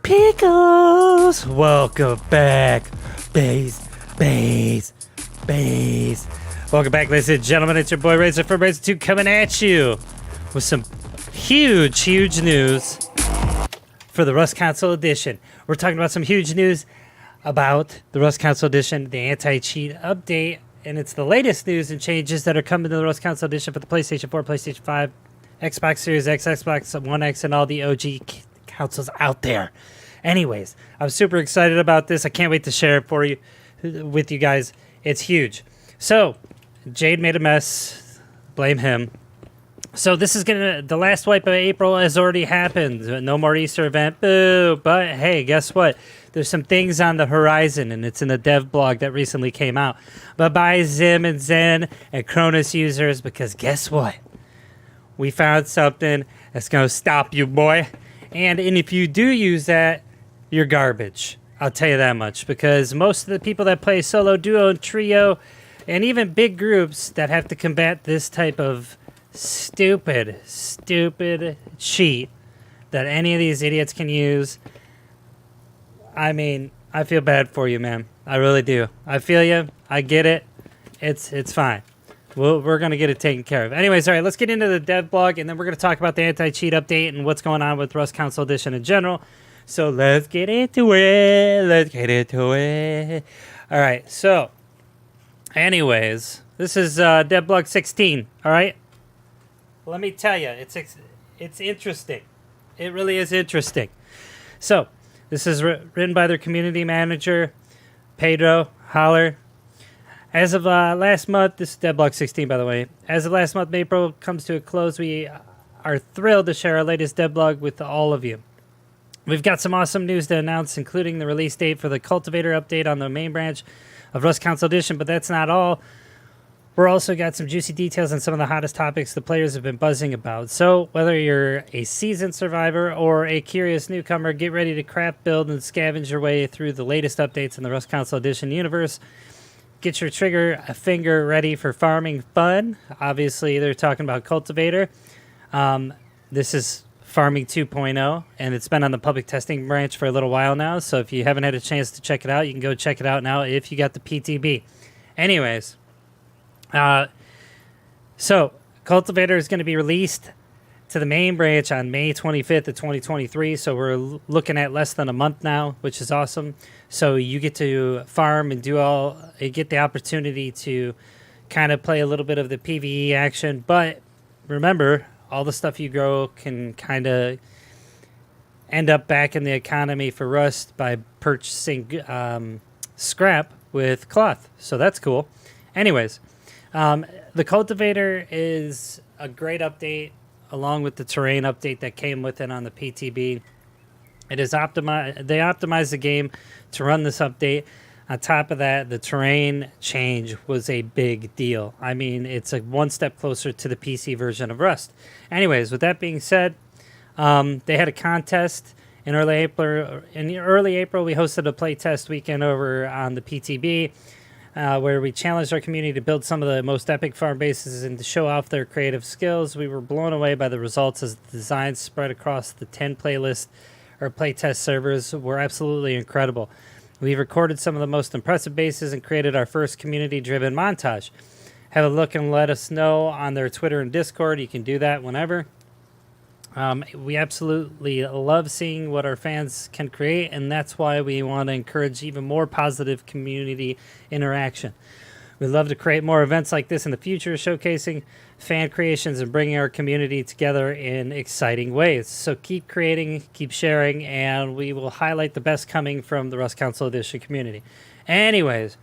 Pickles! Welcome back, Bass. Welcome back, ladies and gentlemen. It's your boy Razor from Razor 2 coming at you with some huge news for the Rust Console Edition. We're talking about some huge news about the Rust Console Edition, the anti-cheat update, and it's the latest news and changes that are coming to the Rust Console Edition for the PlayStation 4, PlayStation 5, Xbox Series X, Xbox One X, and all the OG consoles out there. Anyways, I'm super excited about this. I can't wait to share it with you guys. It's huge. So, Jade made a mess. Blame him. So this is the last wipe of April has already happened. No more Easter event. Boo. But hey, guess what? There's some things on the horizon, and it's in the dev blog that recently came out. Bye-bye, Zim and Zen and Cronus users, because guess what? We found something that's going to stop you, boy. And if you do use that, you're garbage. I'll tell you that much, because most of the people that play solo, duo, and trio, and even big groups that have to combat this type of stupid cheat that any of these idiots can use, I mean, I feel bad for you, man. I really do. I feel you. I get it. It's fine. We're going to get it taken care of. Anyways, all right, let's get into the dev blog, and then we're going to talk about the anti-cheat update and what's going on with Rust Console Edition in general. So let's get into it. All right, so anyways, this is dev blog 16, all right? Let me tell you, it's interesting. It really is interesting. So this is written by their community manager, Pedro Holler. As of last month, this is Deadblock 16, by the way. As of last month, April comes to a close. We are thrilled to share our latest Deadblog with all of you. We've got some awesome news to announce, including the release date for the Cultivator update on the main branch of Rust Console Edition, but that's not all. We're also got some juicy details on some of the hottest topics the players have been buzzing about. So whether you're a seasoned survivor or a curious newcomer, get ready to craft, build, and scavenge your way through the latest updates in the Rust Console Edition universe. Get your finger ready for farming fun. Obviously, they're talking about Cultivator. This is Farming 2.0, and it's been on the public testing branch for a little while now. So if you haven't had a chance to check it out, you can go check it out now if you got the PTB. Anyways, so Cultivator is going to be released to the main branch on May 25th of 2023. So we're looking at less than a month now, which is awesome. So you get to farm and you get the opportunity to kind of play a little bit of the PvE action. But remember, all the stuff you grow can kind of end up back in the economy for Rust by purchasing scrap with cloth. So that's cool. Anyways, the Cultivator is a great update, along with the terrain update that came with it on the PTB. It is optimized. They optimized the game to run this update. On top of that, the terrain change was a big deal. I mean, it's one step closer to the PC version of Rust. Anyways, with that being said, they had a contest in early April. In early April, we hosted a playtest weekend over on the PTB, where we challenged our community to build some of the most epic farm bases and to show off their creative skills. We were blown away by the results as the designs spread across the 10 playtest servers were absolutely incredible. We recorded some of the most impressive bases and created our first community-driven montage. Have a look and let us know on their Twitter and Discord. You can do that whenever. We absolutely love seeing what our fans can create, and that's why we want to encourage even more positive community interaction. We'd love to create more events like this in the future, showcasing fan creations and bringing our community together in exciting ways. So keep creating, keep sharing, and we will highlight the best coming from the Rust Console Edition community. Anyways,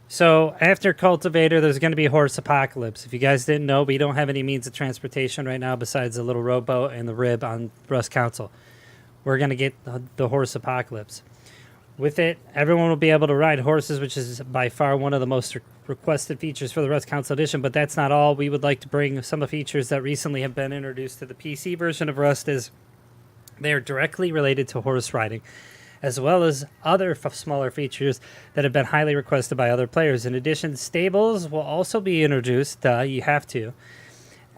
so after Cultivator, there's going to be a horse apocalypse. If you guys didn't know, we don't have any means of transportation right now besides a little rowboat and the rib on Rust Console. We're going to get the horse apocalypse. With it, everyone will be able to ride horses, which is by far one of the most requested features for the Rust Console Edition, but that's not all. We would like to bring some of the features that recently have been introduced to the PC version of Rust, as they are directly related to horse riding, as well as other smaller features that have been highly requested by other players. In addition, stables will also be introduced. You have to.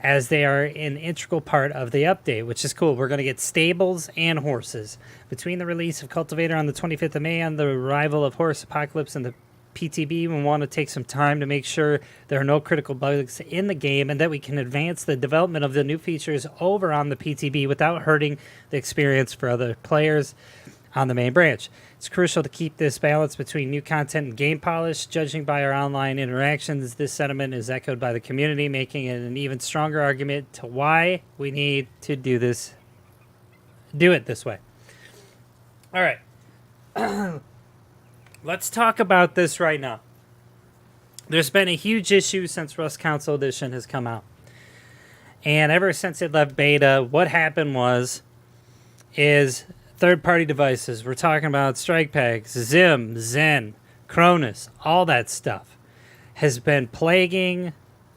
as they are an integral part of the update, which is cool. We're going to get stables and horses. Between the release of Cultivator on the 25th of May and the arrival of Horse Apocalypse and the PTB, we want to take some time to make sure there are no critical bugs in the game and that we can advance the development of the new features over on the PTB without hurting the experience for other players on the main branch. It's crucial to keep this balance between new content and game polish. Judging by our online interactions, this sentiment is echoed by the community, making it an even stronger argument to why we need to do it this way. All right. Let's talk about this right now. There's been a huge issue since Rust Console Edition has come out. And ever since it left beta, what happened is third-party devices. We're talking about Strike Packs, Zim, Zen, Cronus, all that stuff has been plaguing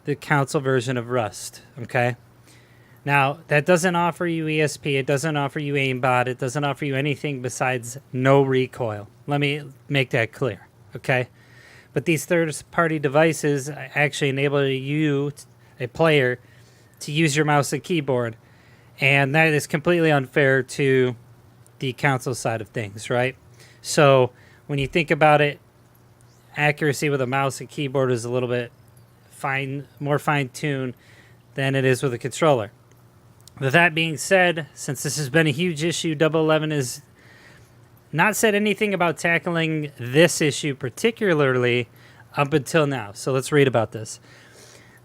the console version of Rust, okay? Now, that doesn't offer you ESP, it doesn't offer you aimbot, it doesn't offer you anything besides no recoil. Let me make that clear, okay? But these third-party devices actually enable you, a player, to use your mouse and keyboard, and that is completely unfair to the console side of things, right? So when you think about it, accuracy with a mouse and keyboard is a little bit more fine-tuned than it is with a controller. With that being said, since this has been a huge issue, Double 11 has not said anything about tackling this issue particularly up until now. So let's read about this.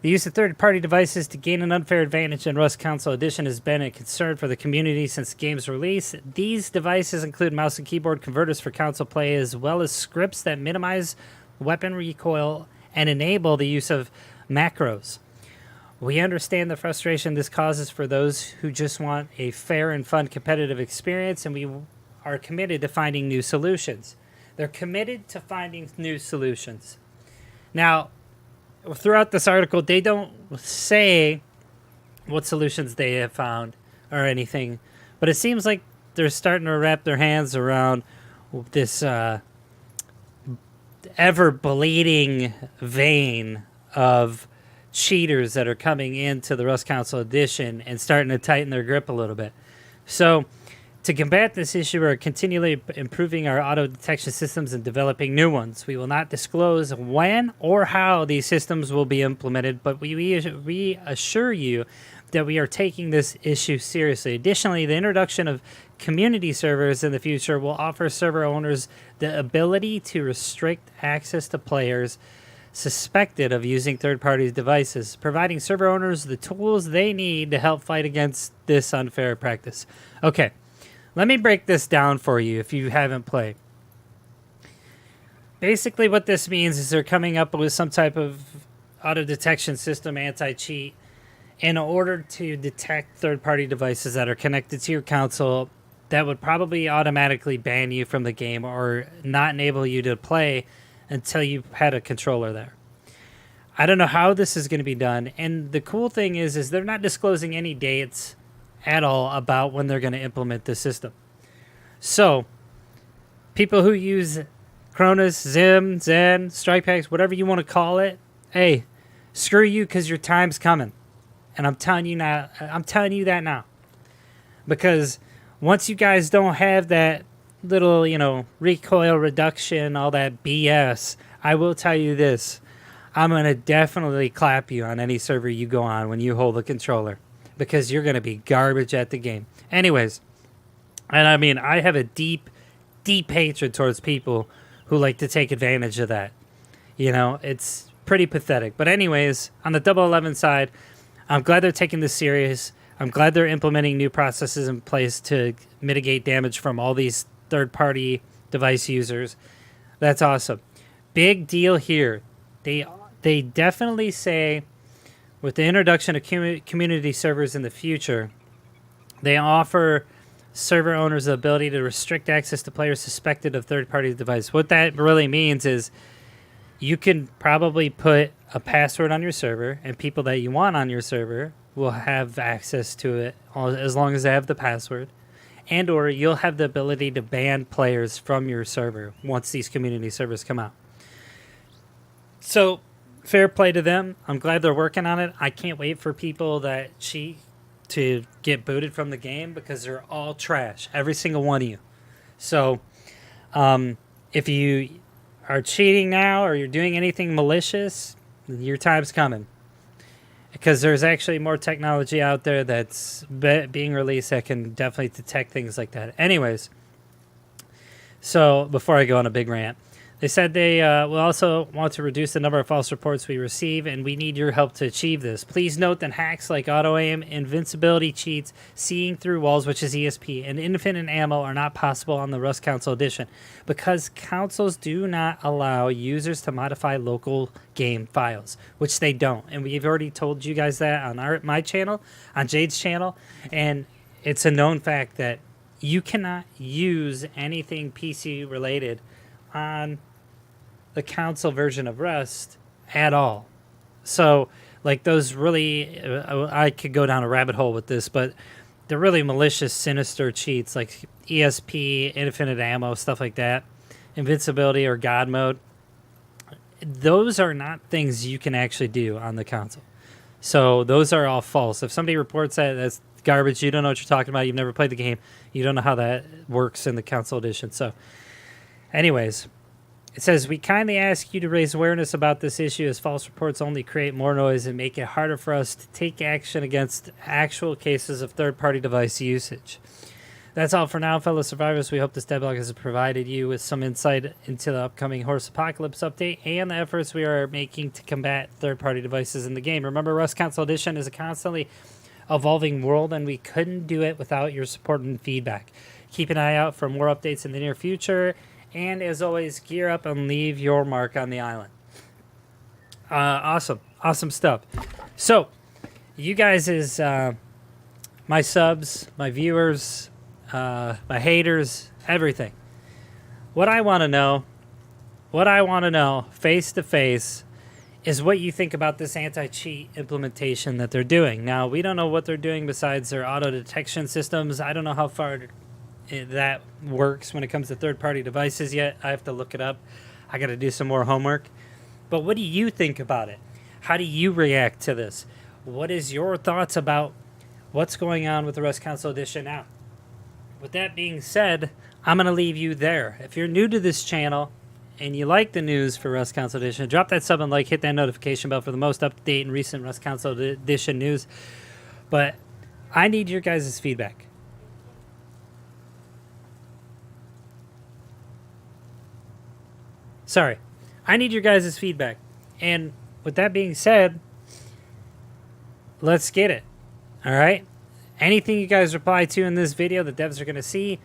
The use of third-party devices to gain an unfair advantage in Rust Console Edition has been a concern for the community since the game's release. These devices include mouse and keyboard converters for console play, as well as scripts that minimize weapon recoil and enable the use of macros. We understand the frustration this causes for those who just want a fair and fun competitive experience, and we are committed to finding new solutions. They're committed to finding new solutions. Now, throughout this article, they don't say what solutions they have found or anything, but it seems like they're starting to wrap their hands around this ever-bleeding vein of cheaters that are coming into the Rust Console Edition and starting to tighten their grip a little bit. So, to combat this issue, we're continually improving our auto detection systems and developing new ones. We will not disclose when or how these systems will be implemented, but we assure you that we are taking this issue seriously. Additionally, the introduction of community servers in the future will offer server owners the ability to restrict access to players suspected of using third-party devices, providing server owners the tools they need to help fight against this unfair practice. Okay. Let me break this down for you if you haven't played. Basically what this means is they're coming up with some type of auto detection system, anti-cheat, in order to detect third-party devices that are connected to your console that would probably automatically ban you from the game or not enable you to play until you had a controller there. I don't know how this is going to be done, and the cool thing is they're not disclosing any dates at all about when they're going to implement this system. So, people who use Cronus, Zim, Zen, Strike Packs, whatever you want to call it, hey, screw you because your time's coming. And I'm telling you that now. Because once you guys don't have that little, recoil reduction, all that BS, I will tell you this. I'm going to definitely clap you on any server you go on when you hold the controller. Because you're going to be garbage at the game. Anyways, and I mean, I have a deep, deep hatred towards people who like to take advantage of that. It's pretty pathetic. But anyways, on the Double 11 side, I'm glad they're taking this serious. I'm glad they're implementing new processes in place to mitigate damage from all these third-party device users. That's awesome. Big deal here. They definitely say, with the introduction of community servers in the future, they offer server owners the ability to restrict access to players suspected of third-party device. What that really means is you can probably put a password on your server, and people that you want on your server will have access to it as long as they have the password, and or you'll have the ability to ban players from your server once these community servers come out. So fair play to them. I'm glad they're working on it. I can't wait for people that cheat to get booted from the game because they're all trash, every single one of you. So if you are cheating now or you're doing anything malicious, your time's coming. Because there's actually more technology out there that's being released that can definitely detect things like that. Anyways, so before I go on a big rant, they said they will also want to reduce the number of false reports we receive, and we need your help to achieve this. Please note that hacks like auto-aim, invincibility cheats, seeing through walls, which is ESP, and infinite ammo are not possible on the Rust Console Edition because consoles do not allow users to modify local game files, which they don't. And we've already told you guys that on my channel, on Jade's channel, and it's a known fact that you cannot use anything PC related on the console version of Rust at all. So like those really I could go down a rabbit hole with this, but the really malicious, sinister cheats like ESP, infinite ammo, stuff like that, invincibility or God mode, those are not things you can actually do on the console. So those are all false. If somebody reports that, that's garbage. You don't know what you're talking about. You've never played the game. You don't know how that works in the console edition. So anyways, it says, we kindly ask you to raise awareness about this issue as false reports only create more noise and make it harder for us to take action against actual cases of third-party device usage. That's all for now, fellow survivors. We hope this devlog has provided you with some insight into the upcoming Horse Apocalypse update and the efforts we are making to combat third-party devices in the game. Remember, Rust Console Edition is a constantly evolving world, and we couldn't do it without your support and feedback. Keep an eye out for more updates in the near future. And as always, gear up and leave your mark on the island. Awesome stuff. So, you guys is my subs, my viewers, my haters, everything. What I want to know, face to face, is what you think about this anti-cheat implementation that they're doing. Now, we don't know what they're doing besides their auto detection systems. I don't know how far that works when it comes to third-party devices yet. I have to look it up. I got to do some more homework. But what do you think about it? How do you react to this? What is your thoughts about what's going on with the Rust Console Edition now? With that being said, I'm going to leave you there. If you're new to this channel and you like the news for Rust Console Edition, drop that sub and like, hit that notification bell for the most up-to-date and recent Rust Console Edition news. But I need your guys' feedback. Sorry, I need your guys' feedback. And with that being said, let's get it. All right? Anything you guys reply to in this video, the devs are going to see.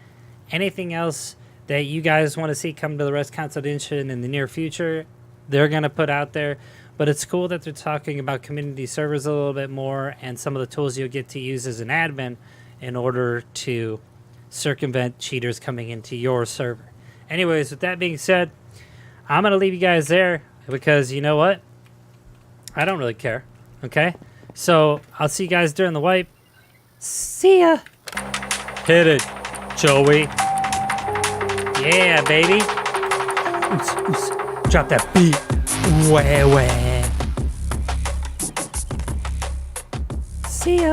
Anything else that you guys want to see come to the Rust Console Edition in the near future, they're going to put out there. But it's cool that they're talking about community servers a little bit more and some of the tools you'll get to use as an admin in order to circumvent cheaters coming into your server. Anyways, with that being said, I'm going to leave you guys there because you know what? I don't really care. Okay? So I'll see you guys during the wipe. See ya. Hit it, Joey. Yeah, baby. Drop that beat. Wah, wah. See ya.